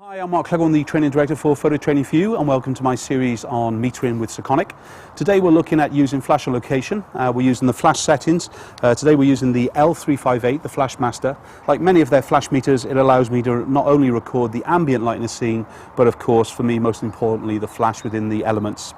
Hi, I'm Mark Cleghorn, the Training Director for Photo Training for You, and welcome to my series on metering with Sekonic. Today we're looking at using flash location. We're using the flash settings. Today we're using the L358, the Flash Master. Like many of their flash meters, it allows me to not only record the ambient light in the scene, but of course, for me, most importantly, the flash within the elements.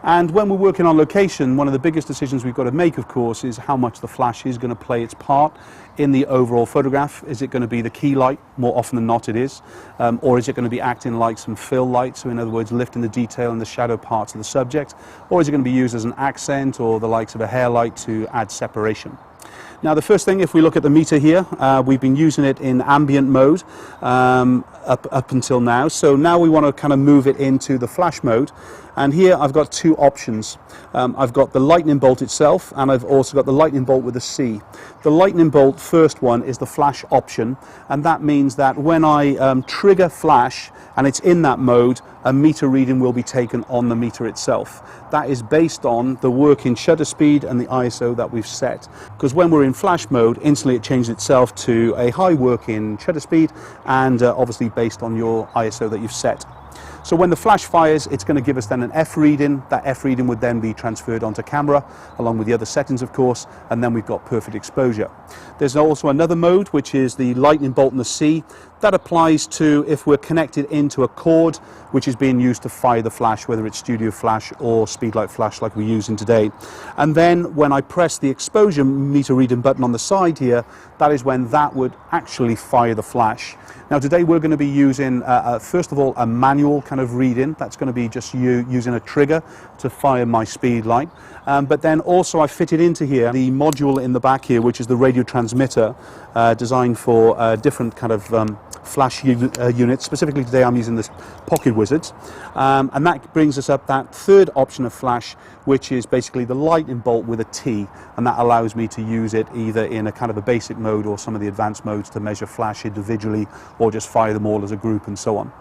And when we're working on location, one of the biggest decisions we've got to make, of course, is how much the flash is going to play its part in the overall photograph. Is it going to be the key light? More often than not it is. Or is it going to be acting like some fill light, so in other words lifting the detail and the shadow parts of the subject? Or is it going to be used as an accent or the likes of a hair light to add separation? Now the first thing, if we look at the meter here, we've been using it in ambient mode up until now. So now we want to kind of move it into the flash mode. And here I've got two options. I've got the lightning bolt itself, and I've also got the lightning bolt with a C. The lightning bolt first one is the flash option, and that means that when I trigger flash and it's in that mode, a meter reading will be taken on the meter itself. That is based on the working shutter speed and the ISO that we've set. Because when we're in flash mode, instantly it changes itself to a high working shutter speed, and obviously based on your ISO that you've set. So when the flash fires, it's going to give us then an F reading. That F reading would then be transferred onto camera, along with the other settings, of course, and then we've got perfect exposure. There's also another mode, which is the lightning bolt and the C. That applies to if we're connected into a cord, which is being used to fire the flash, whether it's studio flash or Speedlite flash like we're using today. And then when I press the exposure meter reading button on the side here, that is when that would actually fire the flash. Now today we're going to be using, first of all, a manual kind of reading. That's going to be just using a trigger to fire my Speedlite. But then also I fitted into here the module in the back here, which is the radio transmitter designed for different kind of flash units. Specifically today I'm using this Pocket Wizards, and that brings us up that third option of flash, which is basically the lightning bolt with a T, and that allows me to use it either in a kind of a basic mode or some of the advanced modes to measure flash individually or just fire them all as a group and so on.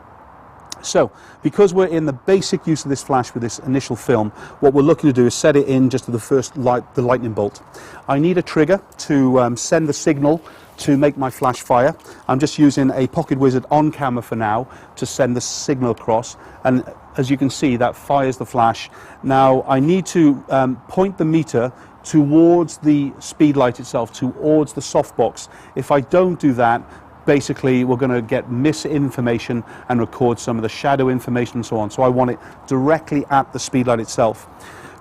So, because we're in the basic use of this flash with this initial film, what we're looking to do is set it in just to the first light, the lightning bolt. I need a trigger to send the signal to make my flash fire. I'm just using a Pocket Wizard on camera for now to send the signal across, and as you can see, that fires the flash. Now I need to point the meter towards the Speedlite itself, towards the softbox. If I don't do that, basically we're going to get misinformation and record some of the shadow information and so on. So I want it directly at the Speedlite itself.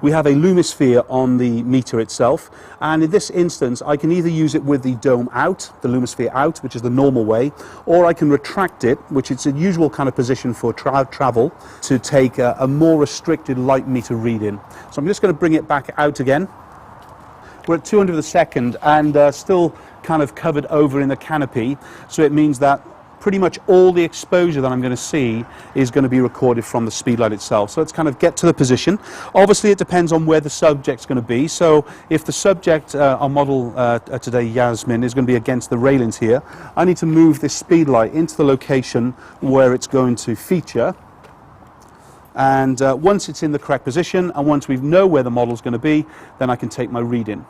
We have a Lumisphere on the meter itself, and in this instance I can either use it with the dome out, the Lumisphere out, which is the normal way, or I can retract it, which is a usual kind of position for travel, to take a more restricted light meter reading. So I'm just going to bring it back out again. We're at 200 of a second and still kind of covered over in the canopy, so it means that pretty much all the exposure that I'm going to see is going to be recorded from the Speedlite itself. So let's kind of get to the position. Obviously it depends on where the subject's going to be, so if the subject, our model today, Yasmin, is going to be against the railings here, I need to move this Speedlite into the location where it's going to feature. And once it's in the correct position and once we know where the model's going to be, then I can take my reading.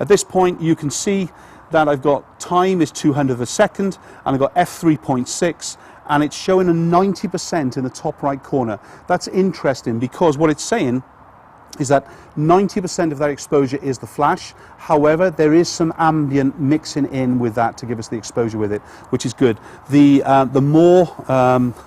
At this point you can see that I've got time is 200 of a second, and I've got f3.6, and it's showing a 90% in the top right corner. That's interesting because what it's saying is that 90% of that exposure is the flash. However, there is some ambient mixing in with that to give us the exposure with it, which is good. The more,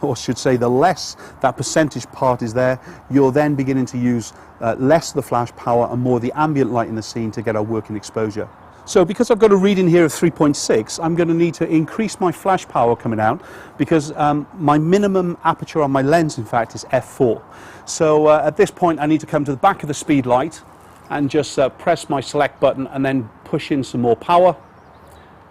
or should say the less that percentage part is there, you're then beginning to use less of the flash power and more the ambient light in the scene to get our working exposure. So because I've got a reading here of 3.6, I'm going to need to increase my flash power coming out, because my minimum aperture on my lens, in fact, is f4. So at this point I need to come to the back of the Speedlite and just press my select button and then push in some more power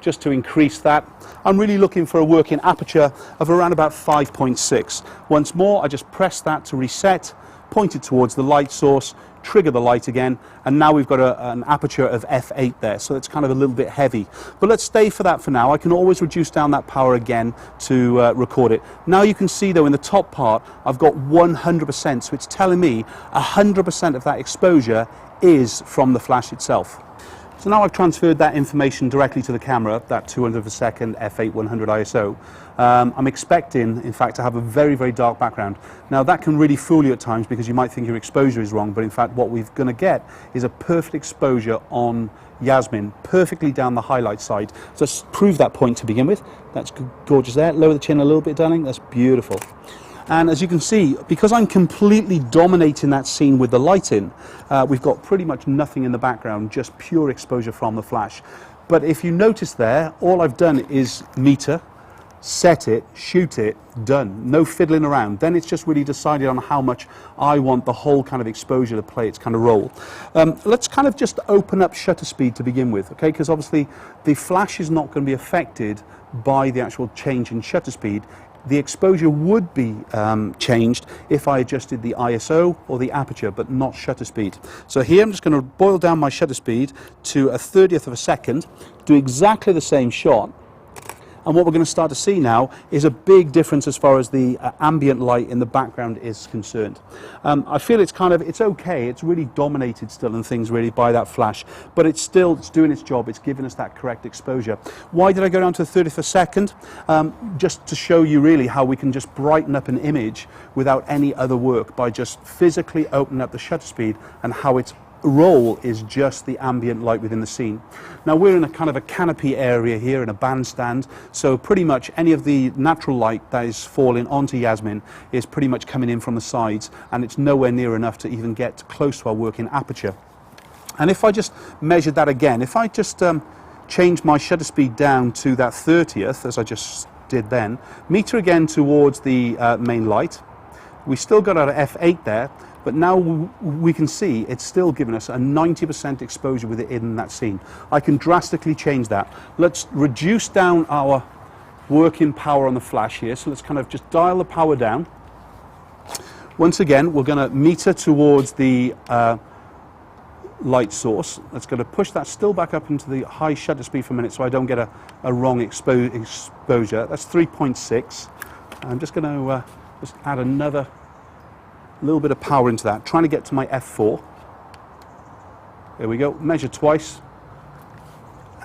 just to increase that. I'm really looking for a working aperture of around about 5.6. Once more I just press that to reset, point it towards the light source, trigger the light again, and now we've got an aperture of f8 there, so it's kind of a little bit heavy. But let's stay for that for now. I can always reduce down that power again to record it. Now you can see though in the top part I've got 100%, so it's telling me 100% of that exposure is from the flash itself. So now I've transferred that information directly to the camera, that 200 of a second f8 100 ISO. I'm expecting, in fact, to have a very, very dark background. Now that can really fool you at times because you might think your exposure is wrong, but in fact what we're going to get is a perfect exposure on Yasmin, perfectly down the highlight side. So let's prove that point to begin with. That's gorgeous there. Lower the chin a little bit, darling. That's beautiful. And as you can see, because I'm completely dominating that scene with the lighting, we've got pretty much nothing in the background, just pure exposure from the flash. But if you notice there, all I've done is meter, set it, shoot it, done. No fiddling around. Then it's just really decided on how much I want the whole kind of exposure to play its kind of role. Let's kind of just open up shutter speed to begin with, okay? Because obviously the flash is not going to be affected by the actual change in shutter speed. The exposure would be changed if I adjusted the ISO or the aperture, but not shutter speed. So here I'm just going to boil down my shutter speed to a 30th of a second, do exactly the same shot. And what we're going to start to see now is a big difference as far as the ambient light in the background is concerned. I feel it's okay. It's really dominated still and things really by that flash, but it's doing its job. It's giving us that correct exposure. Why did I go down to the 30th of a second? Just to show you really how we can just brighten up an image without any other work by just physically opening up the shutter speed and how its role is just the ambient light within the scene. Now we're in a kind of a canopy area here in a bandstand, so pretty much any of the natural light that is falling onto Yasmin is pretty much coming in from the sides, and it's nowhere near enough to even get close to our working aperture. And if I just measured that again, if I just change my shutter speed down to that 30th, as I just did then, meter again towards the main light, we still got our f8 there, but now we can see it's still giving us a 90% exposure within that scene. I can drastically change that. Let's reduce down our working power on the flash here. So let's kind of just dial the power down. Once again, we're going to meter towards the light source. Let's going to push that still back up into the high shutter speed for a minute so I don't get a wrong exposure. That's 3.6. I'm just going to just add another little bit of power into that, trying to get to my f4. There we go. Measure twice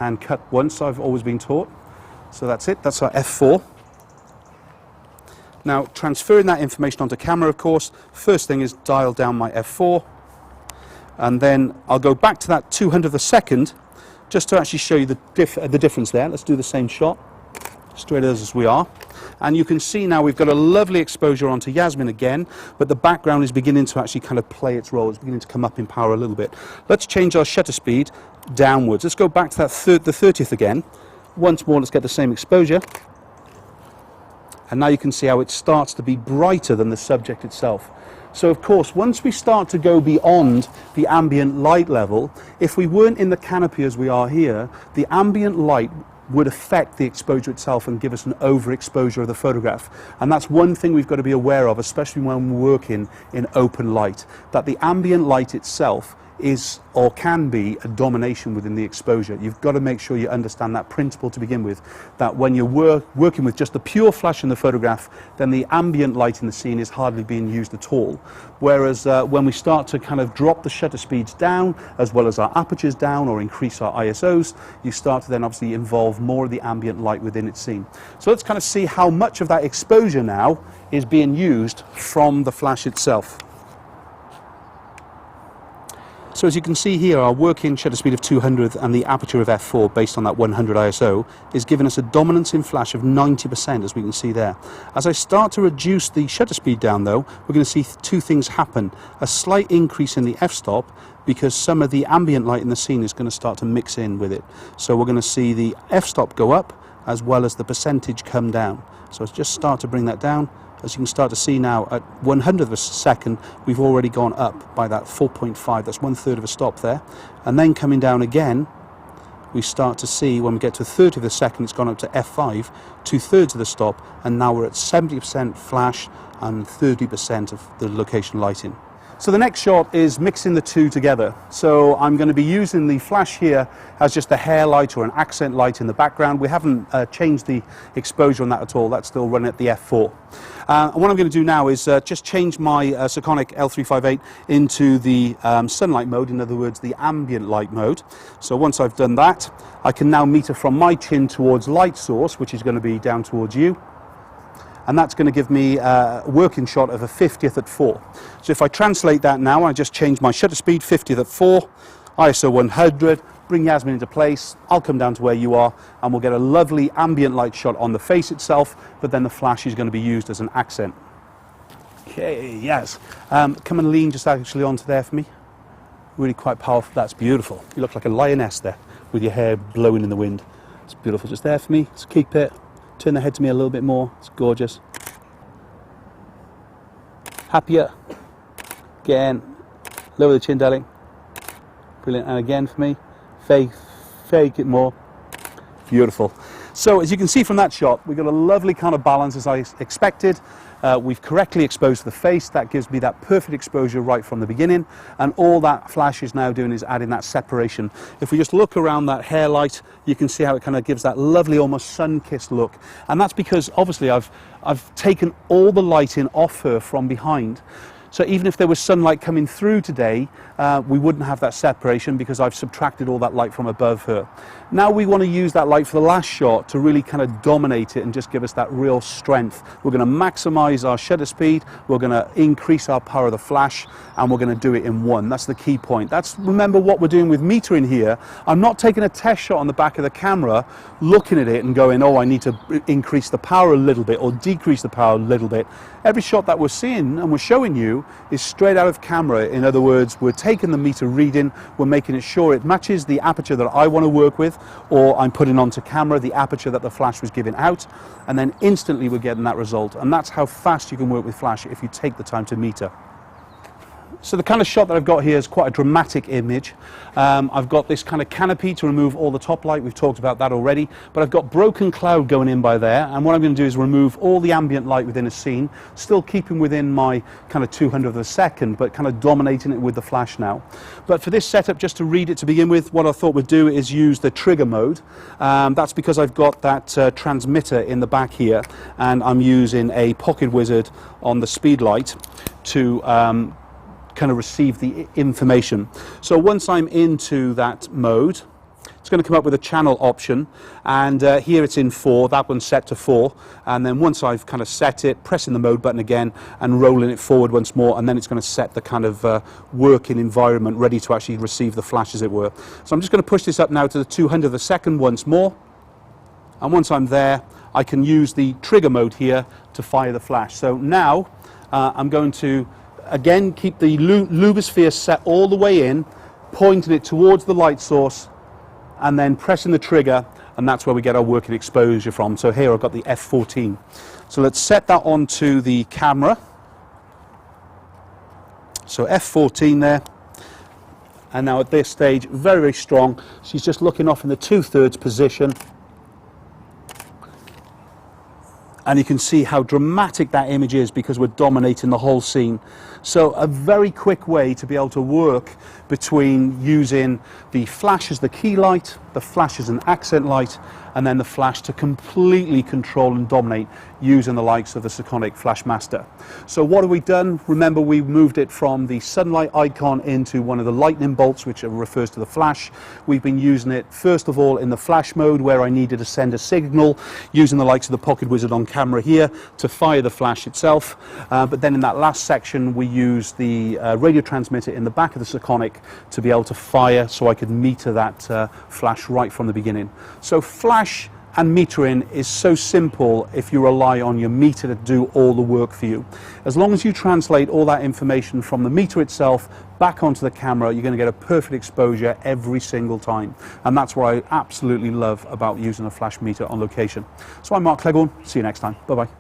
and cut once, I've always been taught. So that's it. That's our f4. Now transferring that information onto camera, of course, first thing is dial down my f4, and then I'll go back to that 200th of a second just to actually show you the difference there. Let's do the same shot, straight as we are. And you can see now we've got a lovely exposure onto Yasmin again, but the background is beginning to actually kind of play its role. It's beginning to come up in power a little bit. Let's change our shutter speed downwards. Let's go back to that the 30th again. Once more, let's get the same exposure. And now you can see how it starts to be brighter than the subject itself. So of course, once we start to go beyond the ambient light level, if we weren't in the canopy as we are here, the ambient light would affect the exposure itself and give us an overexposure of the photograph. And that's one thing we've got to be aware of, especially when we're working in open light, that the ambient light itself is or can be a domination within the exposure. You've got to make sure you understand that principle to begin with, that when you're working with just the pure flash in the photograph, then the ambient light in the scene is hardly being used at all. Whereas when we start to kind of drop the shutter speeds down, as well as our apertures down, or increase our ISOs, you start to then obviously involve more of the ambient light within its scene. So let's kind of see how much of that exposure now is being used from the flash itself. So as you can see here, our working shutter speed of 200 and the aperture of f4 based on that 100 ISO is giving us a dominance in flash of 90%, as we can see there. As I start to reduce the shutter speed down though, we're going to see two things happen. A slight increase in the f-stop, because some of the ambient light in the scene is going to start to mix in with it. So we're going to see the f-stop go up as well as the percentage come down. So let's just start to bring that down. As you can start to see now, at 100th of a second, we've already gone up by that 4.5. That's 1/3 of a stop there. And then coming down again, we start to see when we get to 30th of a second, it's gone up to f5, 2/3 of the stop, and now we're at 70% flash and 30% of the location lighting. So the next shot is mixing the two together. So I'm going to be using the flash here as just a hair light or an accent light in the background. We haven't changed the exposure on that at all. That's still running at the f4. And what I'm going to do now is just change my Sekonic L358 into the sunlight mode, in other words, the ambient light mode. So once I've done that, I can now meter from my chin towards light source, which is going to be down towards you. And that's going to give me a working shot of a 50th at 4. So if I translate that now, I just change my shutter speed, 50th at 4, ISO 100, bring Yasmin into place, I'll come down to where you are, and we'll get a lovely ambient light shot on the face itself, but then the flash is going to be used as an accent. Okay, yes. Come and lean just actually onto there for me. Really quite powerful. That's beautiful. You look like a lioness there, with your hair blowing in the wind. It's beautiful. Just there for me. Just keep it. Turn the head to me a little bit more. It's gorgeous. Happier. Again. Lower the chin, darling. Brilliant. And again for me. Fake it more. Beautiful. So as you can see from that shot, we've got a lovely kind of balance as I expected. We've correctly exposed the face. That gives me that perfect exposure right from the beginning. And all that flash is now doing is adding that separation. If we just look around that hair light, you can see how it kind of gives that lovely, almost sun-kissed look. And that's because obviously I've taken all the light in off her from behind. So even if there was sunlight coming through today, we wouldn't have that separation because I've subtracted all that light from above her. Now we want to use that light for the last shot to really kind of dominate it and just give us that real strength. We're going to maximize our shutter speed, we're going to increase our power of the flash, and we're going to do it in one. That's the key point. Remember what we're doing with metering here. I'm not taking a test shot on the back of the camera, looking at it and going, oh, I need to increase the power a little bit or decrease the power a little bit. Every shot that we're seeing and we're showing you is straight out of camera. In other words, we're taking the meter reading, we're making it sure it matches the aperture that I want to work with, or I'm putting onto camera the aperture that the flash was giving out, and then instantly we're getting that result. And that's how fast you can work with flash if you take the time to meter. So the kind of shot that I've got here is quite a dramatic image. I've got this kind of canopy to remove all the top light. We've talked about that already. But I've got broken cloud going in by there. And what I'm going to do is remove all the ambient light within a scene, still keeping within my kind of 200th of a second, but kind of dominating it with the flash now. But for this setup, just to read it to begin with, what I thought we'd do is use the trigger mode. That's because I've got that transmitter in the back here, and I'm using a pocket wizard on the Speedlite to kind of receive the information. So once I'm into that mode, it's going to come up with a channel option, and here it's in 4, that one's set to 4, and then once I've kind of set it, pressing the mode button again and rolling it forward once more, and then it's going to set the kind of working environment ready to actually receive the flash, as it were. So I'm just going to push this up now to the 200th of a second once more, and once I'm there, I can use the trigger mode here to fire the flash. So now I'm going to again keep the Lumisphere set all the way in, pointing it towards the light source, and then pressing the trigger, and that's where we get our working exposure from. So here I've got the f14. So let's set that onto the camera. So f14 there. And now at this stage, very, very strong. She's just looking off in the 2/3 position. And you can see how dramatic that image is because we're dominating the whole scene. So a very quick way to be able to work between using the flash as the key light, the flash as an accent light, and then the flash to completely control and dominate using the likes of the Sekonic Flash Master. So what have we done? Remember, we moved it from the sunlight icon into one of the lightning bolts, which refers to the flash. We've been using it first of all in the flash mode where I needed to send a signal using the likes of the pocket wizard on camera here to fire the flash itself. But then in that last section we used the radio transmitter in the back of the Sekonic to be able to fire, so I could meter that flash right from the beginning. So flash and metering is so simple if you rely on your meter to do all the work for you. As long as you translate all that information from the meter itself back onto the camera, you're going to get a perfect exposure every single time. And that's what I absolutely love about using a flash meter on location. So I'm Mark Cleghorn. See you next time. Bye-bye.